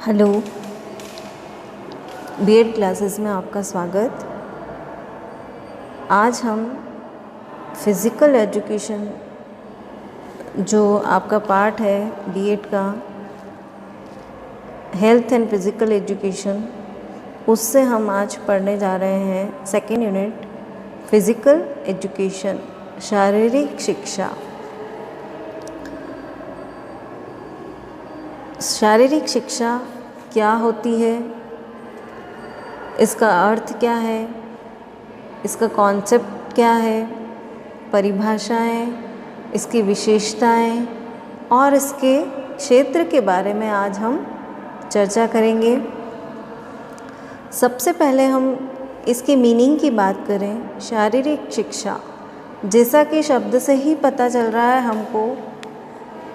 Hello, BEd classes में आपका स्वागत। आज हम फिज़िकल एजुकेशन जो आपका पार्ट है बीएड का, हेल्थ एंड फिज़िकल एजुकेशन, उससे हम आज पढ़ने जा रहे हैं सेकेंड यूनिट फिज़िकल एजुकेशन, शारीरिक शिक्षा। शारीरिक शिक्षा क्या होती है, इसका अर्थ क्या है, इसका कॉन्सेप्ट क्या है, परिभाषाएं, इसकी विशेषताएं और इसके क्षेत्र के बारे में आज हम चर्चा करेंगे। सबसे पहले हम इसकी मीनिंग की बात करें। शारीरिक शिक्षा, जैसा कि शब्द से ही पता चल रहा है हमको,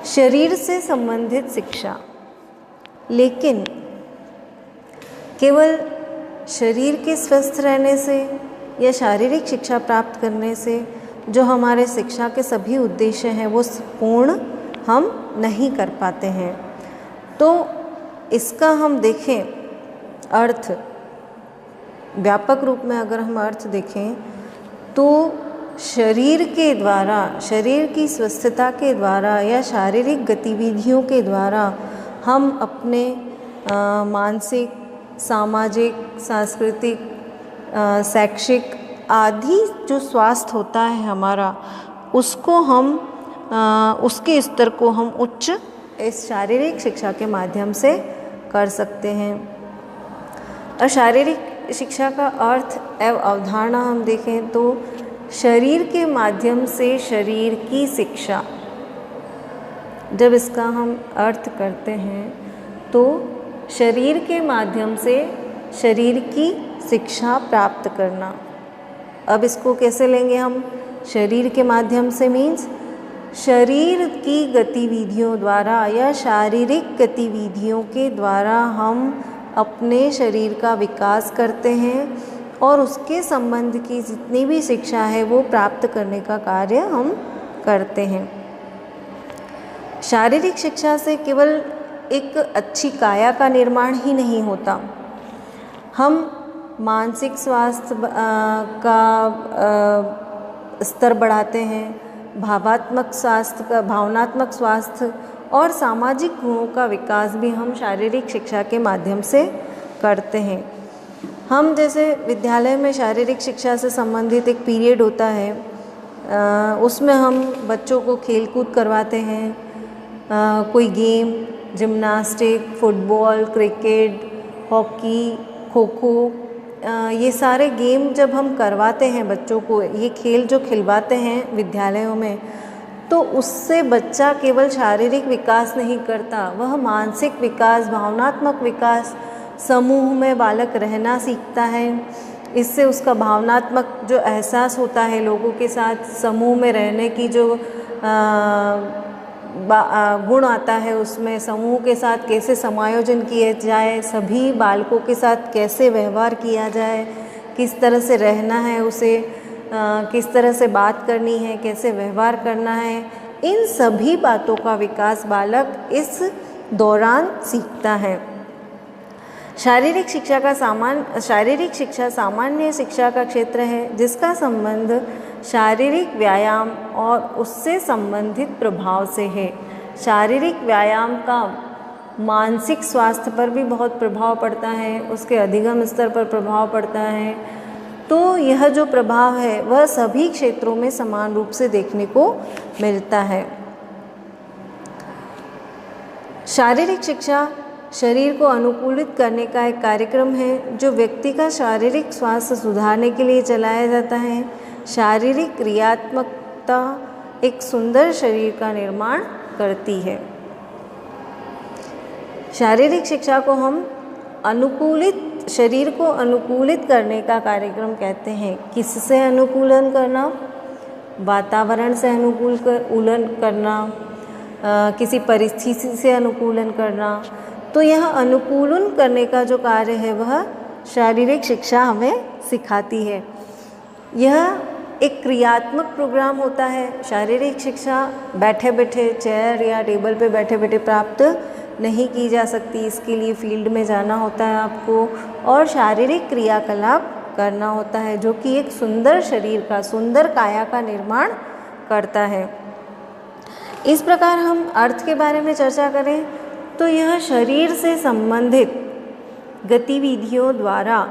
शरीर से संबंधित शिक्षा। लेकिन केवल शरीर के स्वस्थ रहने से या शारीरिक शिक्षा प्राप्त करने से जो हमारे शिक्षा के सभी उद्देश्य हैं वो पूर्ण हम नहीं कर पाते हैं। तो इसका हम देखें अर्थ, व्यापक रूप में अगर हम अर्थ देखें तो शरीर के द्वारा, शरीर की स्वस्थता के द्वारा या शारीरिक गतिविधियों के द्वारा हम अपने मानसिक, सामाजिक, सांस्कृतिक, शैक्षिक आदि जो स्वास्थ्य होता है हमारा, उसको हम उसके स्तर को हम उच्च इस शारीरिक शिक्षा के माध्यम से कर सकते हैं। और शारीरिक शिक्षा का अर्थ एवं अवधारणा हम देखें तो शरीर के माध्यम से शरीर की शिक्षा। जब इसका हम अर्थ करते हैं तो शरीर के माध्यम से शरीर की शिक्षा प्राप्त करना। अब इसको कैसे लेंगे हम? शरीर के माध्यम से मीन्स शरीर की गतिविधियों द्वारा या शारीरिक गतिविधियों के द्वारा हम अपने शरीर का विकास करते हैं और उसके संबंध की जितनी भी शिक्षा है वो प्राप्त करने का कार्य हम करते हैं। शारीरिक शिक्षा से केवल एक अच्छी काया का निर्माण ही नहीं होता, हम मानसिक स्वास्थ्य का स्तर बढ़ाते हैं, भावनात्मक स्वास्थ्य और सामाजिक गुणों का विकास भी हम शारीरिक शिक्षा के माध्यम से करते हैं। हम जैसे विद्यालय में शारीरिक शिक्षा से संबंधित एक पीरियड होता है, उसमें हम बच्चों को खेलकूद करवाते हैं, कोई game, gymnastic, football, cricket, hockey, kho kho, ये सारे गेम जब हम करवाते हैं बच्चों को, ये खेल जो खिलवाते हैं विद्यालयों में, तो उससे बच्चा केवल शारीरिक विकास नहीं करता, वह मानसिक विकास, भावनात्मक विकास, समूह में बालक रहना सीखता है। इससे उसका भावनात्मक जो एहसास होता है, लोगों के साथ समूह में रहने की जो गुण आता है, उसमें समूह के साथ कैसे समायोजन किया जाए, सभी बालकों के साथ कैसे व्यवहार किया जाए, किस तरह से रहना है उसे, किस तरह से बात करनी है, कैसे व्यवहार करना है, इन सभी बातों का विकास बालक इस दौरान सीखता है। शारीरिक शिक्षा सामान्य शिक्षा का क्षेत्र है जिसका संबंध शारीरिक व्यायाम और उससे संबंधित प्रभाव से है। शारीरिक व्यायाम का मानसिक स्वास्थ्य पर भी बहुत प्रभाव पड़ता है, उसके अधिगम स्तर पर प्रभाव पड़ता है। तो यह जो प्रभाव है वह सभी क्षेत्रों में समान रूप से देखने को मिलता है। शारीरिक शिक्षा शरीर को अनुकूलित करने का एक कार्यक्रम है जो व्यक्ति का शारीरिक स्वास्थ्य सुधारने के लिए चलाया जाता है। शारीरिक क्रियात्मकता एक सुंदर शरीर का निर्माण करती है। शारीरिक शिक्षा को हम शरीर को अनुकूलित करने का कार्यक्रम कहते हैं। किससे अनुकूलन करना? वातावरण से अनुकूलन करना, किसी परिस्थिति से अनुकूलन करना। तो यह अनुकूलन करने का जो कार्य है वह शारीरिक शिक्षा हमें सिखाती है। यह एक क्रियात्मक प्रोग्राम होता है। शारीरिक शिक्षा बैठे बैठे, चेयर या टेबल पे बैठे बैठे प्राप्त नहीं की जा सकती, इसके लिए फील्ड में जाना होता है आपको और शारीरिक क्रियाकलाप करना होता है, जो कि एक सुंदर शरीर का, सुंदर काया का निर्माण करता है। इस प्रकार हम अर्थ के बारे में चर्चा करें तो यह शरीर से संबंधित गतिविधियों द्वारा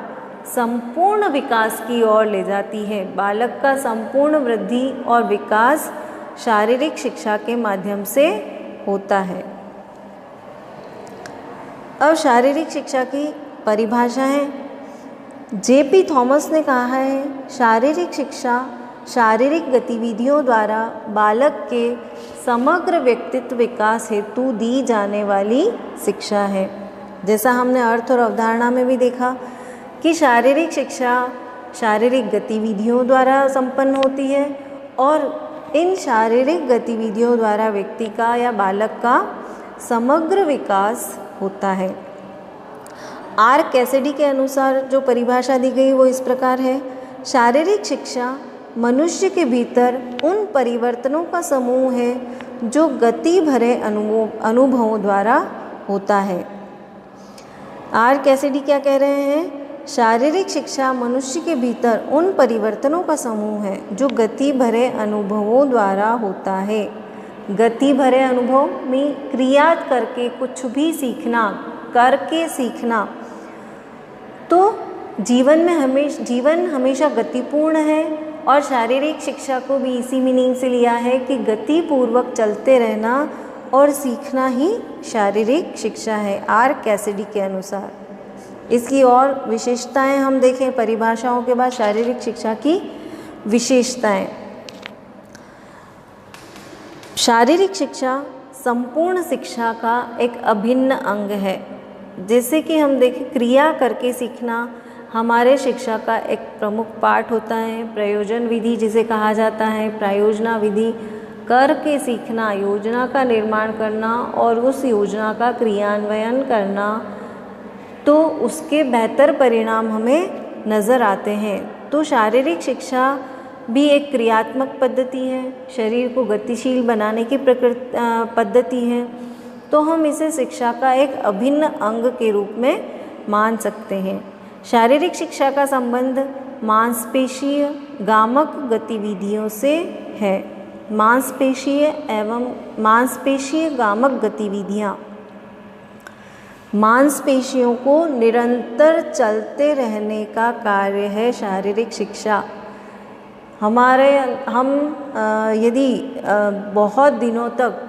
संपूर्ण विकास की ओर ले जाती है। बालक का संपूर्ण वृद्धि और विकास शारीरिक शिक्षा के माध्यम से होता है। अब शारीरिक शिक्षा की परिभाषा है। जे.पी. थॉमस ने कहा है, शारीरिक शिक्षा शारीरिक गतिविधियों द्वारा बालक के समग्र व्यक्तित्व विकास हेतु दी जाने वाली शिक्षा है। जैसा हमने अर्थ और अवधारणा में भी देखा कि शारीरिक शिक्षा शारीरिक गतिविधियों द्वारा संपन्न होती है और इन शारीरिक गतिविधियों द्वारा व्यक्ति का या बालक का समग्र विकास होता है। आर कैसिडी के अनुसार जो परिभाषा दी गई वो इस प्रकार है, शारीरिक शिक्षा मनुष्य के भीतर उन परिवर्तनों का समूह है जो गति भरे अनुभवों द्वारा होता है। आर कैसिडी क्या कह रहे हैं, शारीरिक शिक्षा मनुष्य के भीतर उन परिवर्तनों का समूह है जो गति भरे अनुभवों द्वारा होता है। गति भरे अनुभव में क्रिया करके कुछ भी सीखना, करके सीखना। तो जीवन हमेशा गतिपूर्ण है और शारीरिक शिक्षा को भी इसी मीनिंग से लिया है कि गतिपूर्वक चलते रहना और सीखना ही शारीरिक शिक्षा है, आर कैसिडी के अनुसार। इसकी और विशेषताएं हम देखें परिभाषाओं के बाद, शारीरिक शिक्षा की विशेषताएं। शारीरिक शिक्षा संपूर्ण शिक्षा का एक अभिन्न अंग है। जैसे कि हम देखें, क्रिया करके सीखना हमारे शिक्षा का एक प्रमुख पाठ होता है। प्रयोजन विधि जिसे कहा जाता है, प्रायोजना विधि, करके सीखना, योजना का निर्माण करना और उस योजना का क्रियान्वयन करना, तो उसके बेहतर परिणाम हमें नज़र आते हैं। तो शारीरिक शिक्षा भी एक क्रियात्मक पद्धति है, शरीर को गतिशील बनाने की पद्धति है। तो हम इसे शिक्षा का एक अभिन्न अंग के रूप में मान सकते हैं। शारीरिक शिक्षा का संबंध मांसपेशीय गामक गतिविधियों से है। मांसपेशीय गामक गतिविधियाँ मांसपेशियों को निरंतर चलते रहने का कार्य है शारीरिक शिक्षा। हम यदि बहुत दिनों तक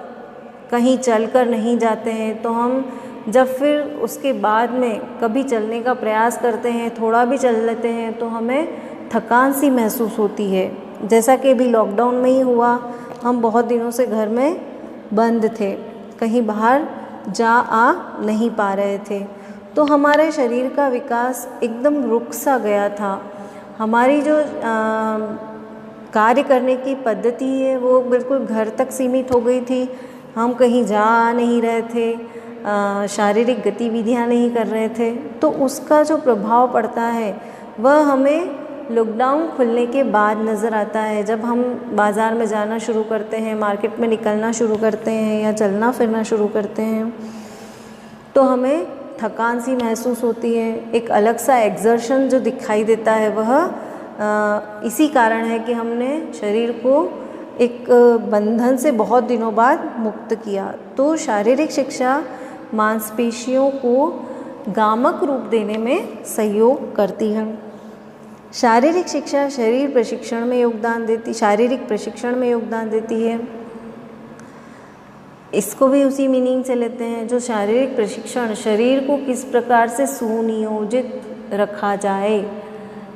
कहीं चलकर नहीं जाते हैं तो हम जब फिर उसके बाद में कभी चलने का प्रयास करते हैं, थोड़ा भी चल लेते हैं, तो हमें थकान सी महसूस होती है। जैसा कि अभी लॉकडाउन में ही हुआ, हम बहुत दिनों से घर में बंद थे, कहीं बाहर जा आ नहीं पा रहे थे, तो हमारे शरीर का विकास एकदम रुक सा गया था। हमारी जो कार्य करने की पद्धति है वो बिल्कुल घर तक सीमित हो गई थी। हम कहीं जा आ नहीं रहे थे, शारीरिक गतिविधियां नहीं कर रहे थे। तो उसका जो प्रभाव पड़ता है वह हमें लॉकडाउन खुलने के बाद नज़र आता है। जब हम बाज़ार में जाना शुरू करते हैं, मार्केट में निकलना शुरू करते हैं या चलना फिरना शुरू करते हैं, तो हमें थकान सी महसूस होती है। एक अलग सा एक्सर्शन जो दिखाई देता है वह इसी कारण है कि हमने शरीर को एक बंधन से बहुत दिनों बाद मुक्त किया। तो शारीरिक शिक्षा मांसपेशियों को गामक रूप देने में सहयोग करती है। शारीरिक शिक्षा शारीरिक प्रशिक्षण में योगदान देती है। इसको भी उसी मीनिंग से लेते हैं। जो शारीरिक प्रशिक्षण, शरीर को किस प्रकार से सुनियोजित रखा जाए,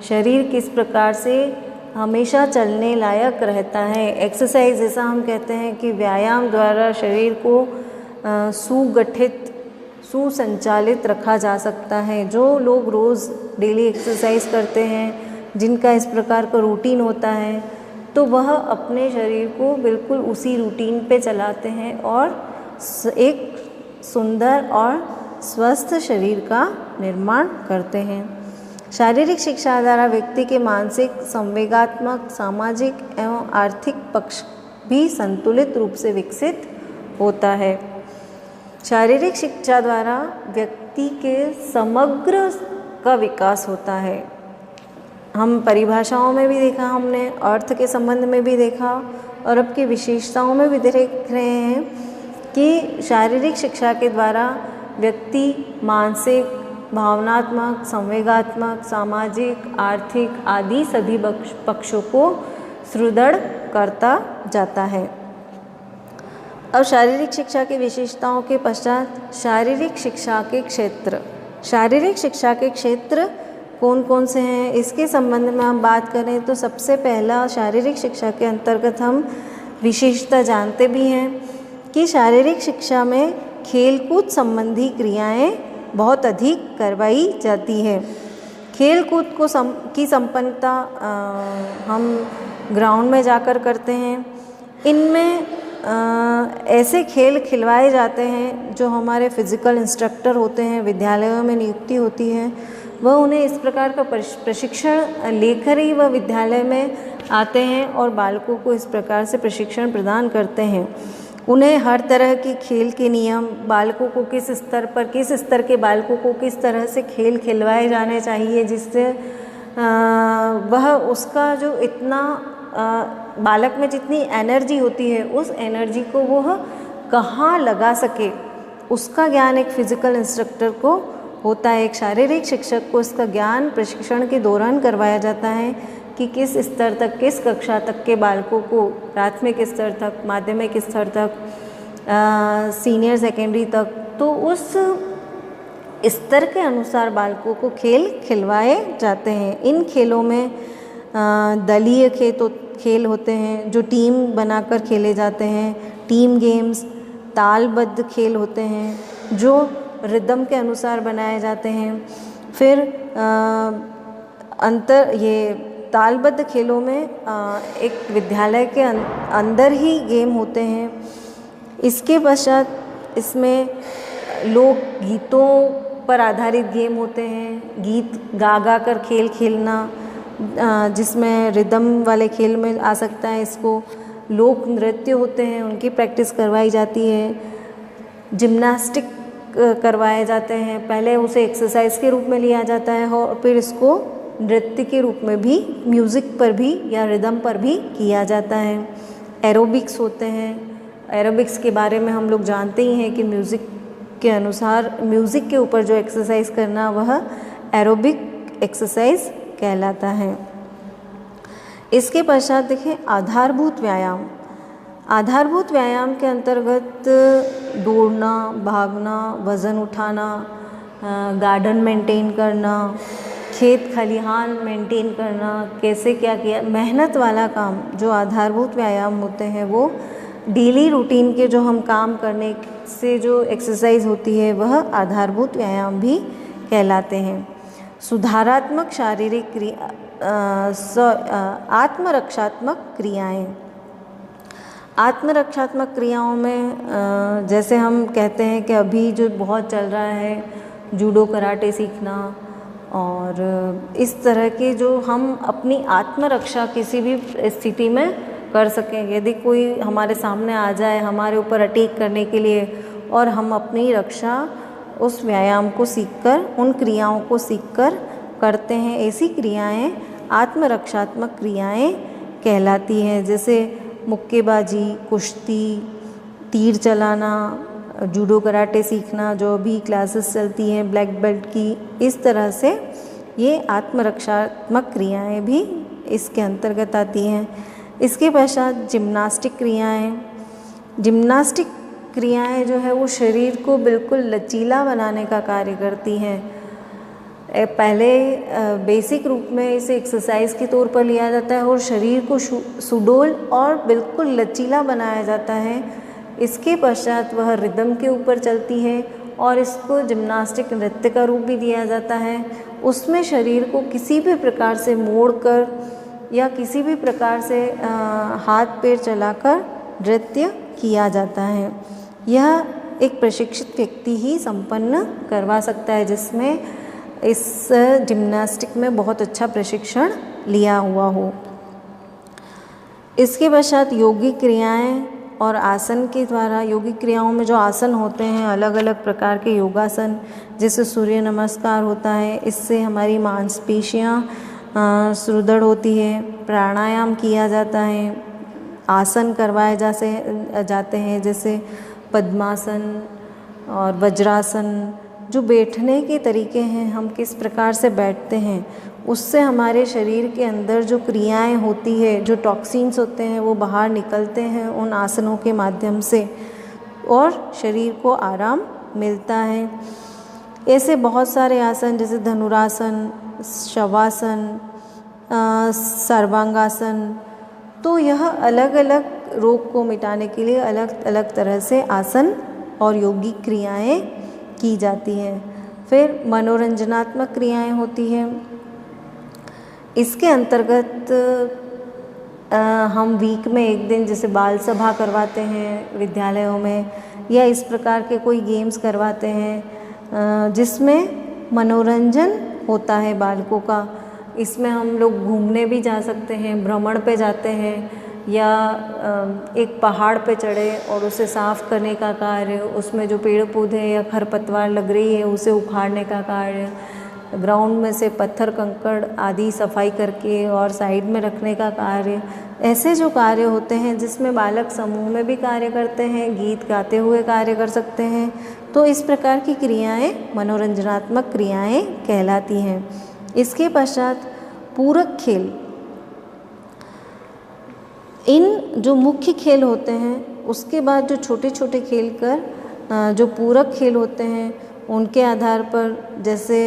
शरीर किस प्रकार से हमेशा चलने लायक रहता है। एक्सरसाइज जैसा हम कहते हैं कि व्यायाम द्वारा शरीर को सुगठित सुसंचालित रखा जा सकता है। जो लोग रोज़ डेली एक्सरसाइज करते हैं, जिनका इस प्रकार का रूटीन होता है, तो वह अपने शरीर को बिल्कुल उसी रूटीन पे चलाते हैं और एक सुंदर और स्वस्थ शरीर का निर्माण करते हैं। शारीरिक शिक्षा द्वारा व्यक्ति के मानसिक, संवेगात्मक, सामाजिक एवं आर्थिक पक्ष भी संतुलित रूप से विकसित होता है। शारीरिक शिक्षा द्वारा व्यक्ति के समग्र का विकास होता है। हम परिभाषाओं में भी देखा, हमने अर्थ के संबंध में भी देखा और अब की विशेषताओं में भी देख रहे हैं कि शारीरिक शिक्षा के द्वारा व्यक्ति मानसिक, भावनात्मक, संवेगात्मक, सामाजिक, आर्थिक आदि सभी पक्षों को सुदृढ़ करता जाता है। अब शारीरिक शिक्षा की विशेषताओं के पश्चात शारीरिक शिक्षा के क्षेत्र। शारीरिक शिक्षा के क्षेत्र कौन कौन से हैं, इसके संबंध में हम बात करें तो सबसे पहला शारीरिक शिक्षा के अंतर्गत हम विशेषता जानते भी हैं कि शारीरिक शिक्षा में खेलकूद संबंधी क्रियाएं बहुत अधिक करवाई जाती है। खेलकूद की संपन्नता हम ग्राउंड में जाकर करते हैं। इनमें ऐसे खेल खिलवाए जाते हैं जो हमारे फिज़िकल इंस्ट्रक्टर होते हैं, विद्यालयों में नियुक्ति होती है, वह उन्हें इस प्रकार का प्रशिक्षण लेकर ही वह विद्यालय में आते हैं और बालकों को इस प्रकार से प्रशिक्षण प्रदान करते हैं। उन्हें हर तरह के खेल के नियम, बालकों को किस स्तर के बालकों को किस तरह से खेल खिलवाए जाने चाहिए जिससे वह उसका जो इतना बालक में जितनी एनर्जी होती है उस एनर्जी को वह कहाँ लगा सके, उसका ज्ञान एक फिज़िकल इंस्ट्रक्टर को होता है। एक शारीरिक शिक्षक को इसका ज्ञान प्रशिक्षण के दौरान करवाया जाता है कि किस स्तर तक, किस कक्षा तक के बालकों को, प्राथमिक स्तर तक, माध्यमिक स्तर तक, सीनियर सेकेंडरी तक, तो उस स्तर के अनुसार बालकों को खेल खिलवाए जाते हैं। इन खेलों में दलीय खेल होते हैं जो टीम बनाकर खेले जाते हैं, टीम गेम्स, तालबद्ध खेल होते हैं जो रिदम के अनुसार बनाए जाते हैं। फिर ये तालबद्ध खेलों में एक विद्यालय के अंदर ही गेम होते हैं। इसके पश्चात इसमें लोक गीतों पर आधारित गेम होते हैं, गीत गा कर खेल खेलना, जिसमें रिदम वाले खेल में आ सकता है। इसको लोक नृत्य होते हैं, उनकी प्रैक्टिस करवाई जाती है। जिम्नास्टिक करवाए जाते हैं, पहले उसे एक्सरसाइज के रूप में लिया जाता है और फिर इसको नृत्य के रूप में भी, म्यूज़िक पर भी या रिदम पर भी किया जाता है। एरोबिक्स होते हैं, एरोबिक्स के बारे में हम लोग जानते ही हैं कि म्यूज़िक के अनुसार, म्यूज़िक के ऊपर जो एक्सरसाइज करना वह एरोबिक एक्सरसाइज कहलाता है। इसके पश्चात देखें आधारभूत व्यायाम। आधारभूत व्यायाम के अंतर्गत दौड़ना, भागना, वज़न उठाना, गार्डन मेंटेन करना, खेत खलिहान मेंटेन करना, कैसे क्या किया, मेहनत वाला काम जो आधारभूत व्यायाम होते हैं वो डेली रूटीन के जो हम काम करने से जो एक्सरसाइज होती है वह आधारभूत व्यायाम भी कहलाते हैं। सुधारात्मक शारीरिक क्रिया, आत्मरक्षात्मक क्रियाएं। आत्मरक्षात्मक क्रियाओं में जैसे हम कहते हैं कि अभी जो बहुत चल रहा है जूडो कराटे सीखना, और इस तरह के जो हम अपनी आत्मरक्षा किसी भी स्थिति में कर सकें। यदि कोई हमारे सामने आ जाए हमारे ऊपर अटैक करने के लिए और हम अपनी रक्षा उस व्यायाम को सीखकर, उन क्रियाओं को सीखकर करते हैं, ऐसी क्रियाएं आत्मरक्षात्मक क्रियाएं कहलाती हैं। जैसे मुक्केबाजी, कुश्ती, तीर चलाना, जूडो कराटे सीखना, जो भी क्लासेस चलती हैं ब्लैक बेल्ट की, इस तरह से ये आत्मरक्षात्मक क्रियाएं भी इसके अंतर्गत आती हैं। इसके पश्चात जिम्नास्टिक क्रियाएं। जिम्नास्टिक क्रियाएं जो है वो शरीर को बिल्कुल लचीला बनाने का कार्य करती हैं। पहले बेसिक रूप में इसे एक्सरसाइज के तौर पर लिया जाता है और शरीर को सुडौल और बिल्कुल लचीला बनाया जाता है। इसके पश्चात वह रिदम के ऊपर चलती है और इसको जिम्नास्टिक नृत्य का रूप भी दिया जाता है। उसमें शरीर को किसी भी प्रकार से मोड़कर या किसी भी प्रकार से हाथ पैर चलाकर नृत्य किया जाता है। यह एक प्रशिक्षित व्यक्ति ही संपन्न करवा सकता है जिसमें इस जिम्नास्टिक में बहुत अच्छा प्रशिक्षण लिया हुआ हो। इसके पश्चात योगिक क्रियाएं और आसन के द्वारा यौगिक क्रियाओं में जो आसन होते हैं, अलग अलग प्रकार के योगासन, जैसे सूर्य नमस्कार होता है, इससे हमारी मांसपेशियाँ सुदृढ़ होती है। प्राणायाम किया जाता है, आसन करवाए जाते हैं, जैसे पद्मासन और वज्रासन। जो बैठने के तरीके हैं, हम किस प्रकार से बैठते हैं, उससे हमारे शरीर के अंदर जो क्रियाएं होती है, जो टॉक्सिन्स होते हैं, वो बाहर निकलते हैं उन आसनों के माध्यम से, और शरीर को आराम मिलता है। ऐसे बहुत सारे आसन, जैसे धनुरासन, शवासन, सर्वांगासन। तो यह अलग अलग रोग को मिटाने के लिए अलग अलग तरह से आसन और यौगिक क्रियाएं की जाती हैं। फिर मनोरंजनात्मक क्रियाएं होती हैं। इसके अंतर्गत हम वीक में एक दिन जैसे बाल सभा करवाते हैं विद्यालयों में, या इस प्रकार के कोई गेम्स करवाते हैं जिसमें मनोरंजन होता है बालकों का। इसमें हम लोग घूमने भी जा सकते हैं, भ्रमण पे जाते हैं, या एक पहाड़ पे चढ़े और उसे साफ़ करने का कार्य, उसमें जो पेड़ पौधे या खरपतवार लग रही है उसे उखाड़ने का कार्य, ग्राउंड में से पत्थर कंकड़ आदि सफाई करके और साइड में रखने का कार्य। ऐसे जो कार्य होते हैं जिसमें बालक समूह में भी कार्य करते हैं, गीत गाते हुए कार्य कर सकते हैं, तो इस प्रकार की क्रियाएं मनोरंजनात्मक क्रियाएं कहलाती हैं। इसके पश्चात पूरक खेल। इन जो मुख्य खेल होते हैं उसके बाद जो छोटे छोटे खेल कर जो पूरक खेल होते हैं, उनके आधार पर, जैसे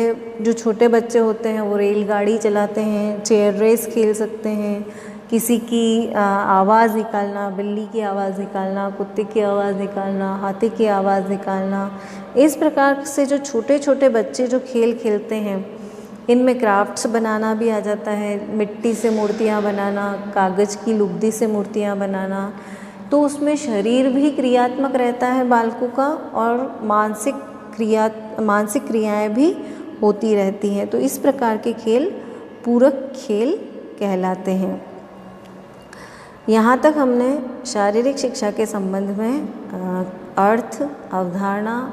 जो छोटे बच्चे होते हैं वो रेलगाड़ी चलाते हैं, चेयर रेस खेल सकते हैं, किसी की आवाज़ निकालना, बिल्ली की आवाज़ निकालना, कुत्ते की आवाज़ निकालना, हाथी की आवाज़ निकालना। इस प्रकार से जो छोटे छोटे बच्चे जो खेल खेलते हैं, इनमें क्राफ्ट्स बनाना भी आ जाता है, मिट्टी से मूर्तियाँ बनाना, कागज़ की लुगदी से मूर्तियाँ बनाना। तो उसमें शरीर भी क्रियात्मक रहता है बालकों का, और मानसिक क्रियाएं भी होती रहती हैं। तो इस प्रकार के खेल पूरक खेल कहलाते हैं। यहाँ तक हमने शारीरिक शिक्षा के संबंध में अर्थ, अवधारणा,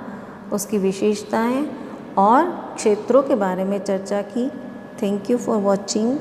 उसकी विशेषताएं और क्षेत्रों के बारे में चर्चा की। Thank you for watching.